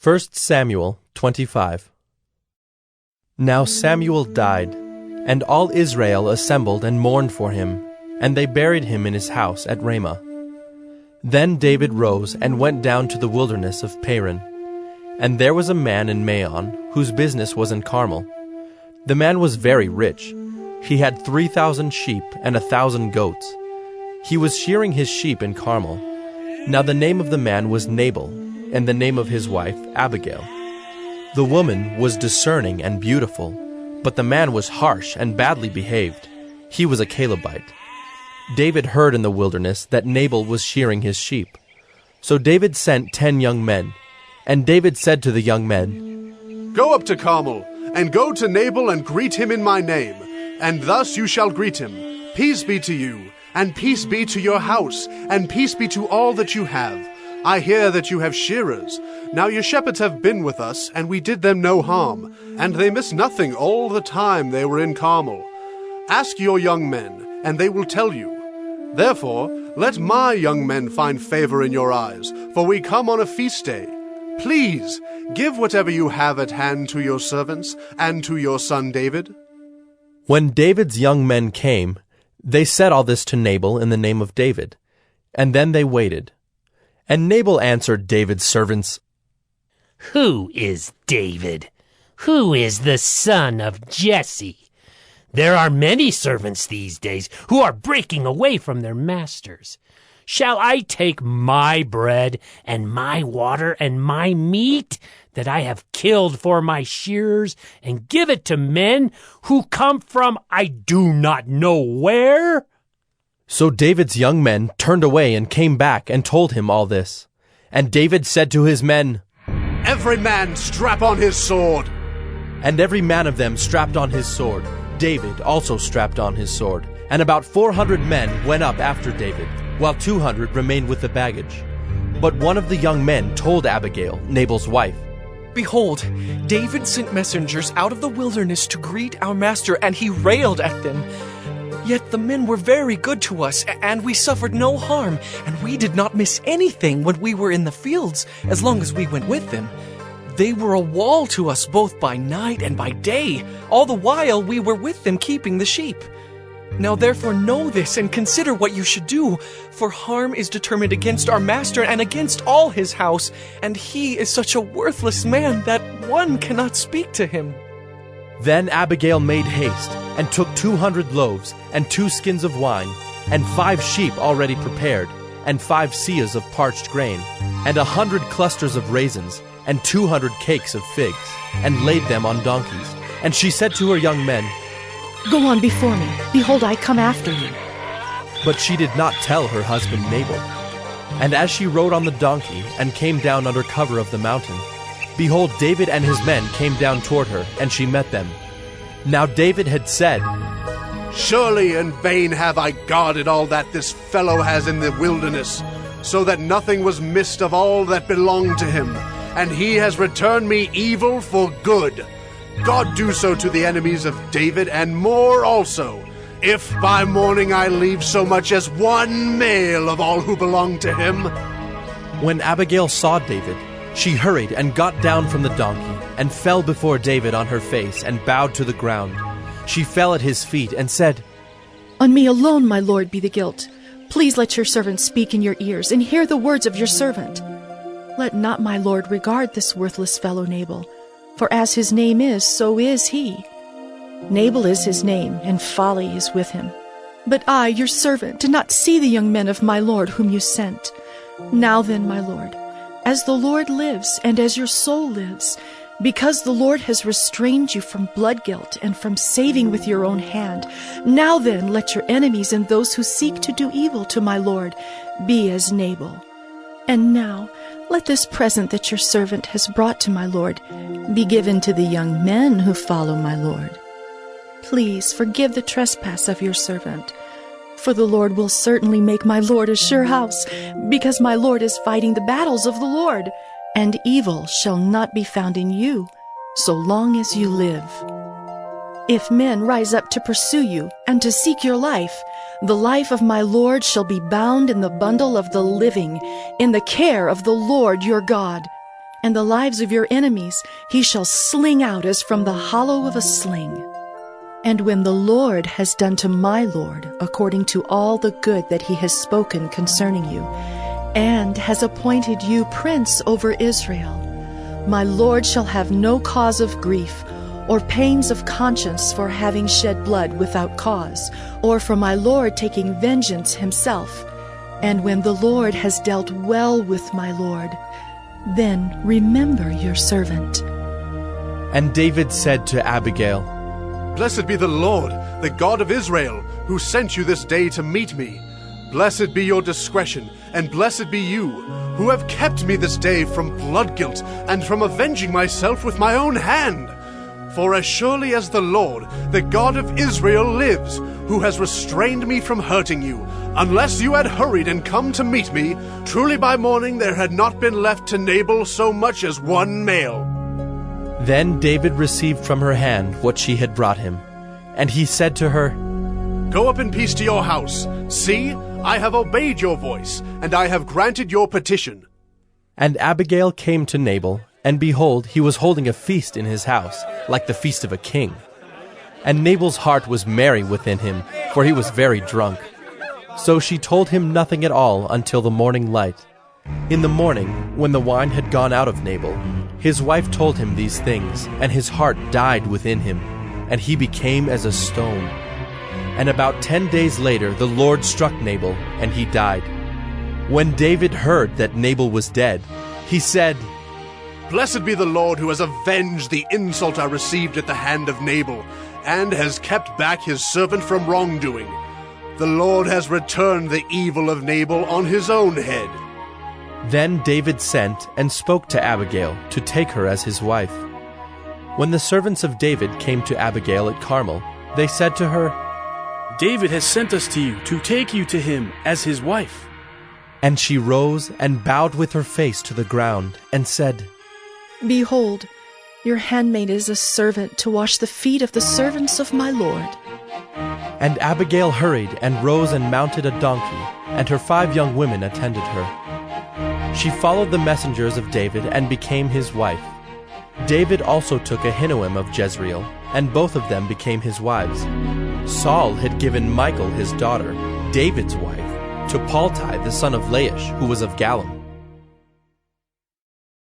1 Samuel 25. Now Samuel died, and all Israel assembled and mourned for him, and they buried him in his house at Ramah. Then David rose and went down to the wilderness of Paran. And there was a man in Maon, whose business was in Carmel. The man was very rich. He had 3,000 sheep and 1,000 goats. He was shearing his sheep in Carmel. Now the name of the man was Nabal, and the name of his wife Abigail. The woman was discerning and beautiful, but the man was harsh and badly behaved. He was a Calebite. David heard in the wilderness that Nabal was shearing his sheep. So David sent 10 young men, and David said to the young men, "Go up to Carmel, and go to Nabal and greet him in my name, and thus you shall greet him. Peace be to you, and peace be to your house, and peace be to all that you have. I hear that you have shearers. Now your shepherds have been with us, and we did them no harm, and they missed nothing all the time they were in Carmel. Ask your young men, and they will tell you. Therefore, let my young men find favor in your eyes, for we come on a feast day. Please, give whatever you have at hand to your servants and to your son David." When David's young men came, they said all this to Nabal in the name of David, and then they waited. And Nabal answered David's servants, "Who is David? Who is the son of Jesse? There are many servants these days who are breaking away from their masters. Shall I take my bread and my water and my meat that I have killed for my shearers and give it to men who come from I do not know where?" So David's young men turned away and came back and told him all this. And David said to his men, "Every man strap on his sword." And every man of them strapped on his sword. David also strapped on his sword. And about 400 men went up after David, while 200 remained with the baggage. But one of the young men told Abigail, Nabal's wife, "Behold, David sent messengers out of the wilderness to greet our master, and he railed at them. Yet the men were very good to us, and we suffered no harm, and we did not miss anything when we were in the fields, as long as we went with them. They were a wall to us both by night and by day, all the while we were with them keeping the sheep. Now therefore know this and consider what you should do, for harm is determined against our master and against all his house, and he is such a worthless man that one cannot speak to him." Then Abigail made haste, and took 200 loaves, and 2 skins of wine, and 5 sheep already prepared, and 5 seahs of parched grain, and 100 clusters of raisins, and 200 cakes of figs, and laid them on donkeys. And she said to her young men, "Go on before me. Behold, I come after you." But she did not tell her husband Nabal. And as she rode on the donkey, and came down under cover of the mountain, behold, David and his men came down toward her, and she met them. Now David had said, "Surely in vain have I guarded all that this fellow has in the wilderness, so that nothing was missed of all that belonged to him, and he has returned me evil for good. God do so to the enemies of David, and more also, if by morning I leave so much as one male of all who belong to him." When Abigail saw David, she hurried and got down from the donkey, and fell before David on her face, and bowed to the ground. She fell at his feet, and said, "On me alone, my lord, be the guilt. Please let your servant speak in your ears, and hear the words of your servant. Let not my lord regard this worthless fellow Nabal, for as his name is, so is he. Nabal is his name, and folly is with him. But I, your servant, did not see the young men of my lord whom you sent. Now then, my lord, as the Lord lives, and as your soul lives, because the Lord has restrained you from blood guilt and from saving with your own hand, now then let your enemies and those who seek to do evil to my lord be as Nabal. And now let this present that your servant has brought to my lord be given to the young men who follow my lord. Please forgive the trespass of your servant, for the Lord will certainly make my lord a sure house, because my lord is fighting the battles of the Lord, and evil shall not be found in you so long as you live. If men rise up to pursue you and to seek your life, the life of my lord shall be bound in the bundle of the living, in the care of the Lord your God. and the lives of your enemies he shall sling out as from the hollow of a sling. And when the Lord has done to my Lord according to all the good that he has spoken concerning you, and has appointed you prince over Israel, my Lord shall have no cause of grief, or pains of conscience for having shed blood without cause, or for my Lord taking vengeance himself. And when the Lord has dealt well with my Lord, then remember your servant. And David said to Abigail, Blessed be the Lord, the God of Israel, who sent you this day to meet me. Blessed be your discretion, and blessed be you, who have kept me this day from blood guilt, and from avenging myself with my own hand. For as surely as the Lord, the God of Israel, lives, who has restrained me from hurting you, unless you had hurried and come to meet me, truly by morning there had not been left to Nabal so much as one male. Then David received from her hand what she had brought him. And he said to her, Go up in peace to your house. See, I have obeyed your voice, and I have granted your petition. And Abigail came to Nabal, and behold, he was holding a feast in his house, like the feast of a king. And Nabal's heart was merry within him, for he was very drunk. So she told him nothing at all until the morning light. In the morning, when the wine had gone out of Nabal, his wife told him these things, and his heart died within him, and he became as a stone. And about 10 days later the Lord struck Nabal, and he died. When David heard that Nabal was dead, he said, Blessed be the Lord who has avenged the insult I received at the hand of Nabal, and has kept back his servant from wrongdoing. The Lord has returned the evil of Nabal on his own head. Then David sent and spoke to Abigail to take her as his wife. When the servants of David came to Abigail at Carmel, they said to her, David has sent us to you to take you to him as his wife. And she rose and bowed with her face to the ground, and said, Behold, your handmaid is a servant to wash the feet of the servants of my Lord. And Abigail hurried and rose and mounted a donkey, and her 5 young women attended her. She followed the messengers of David and became his wife. David also took Ahinoam of Jezreel, and both of them became his wives. Saul had given Michal his daughter, David's wife, to Paltai the son of Laish, who was of Gallim.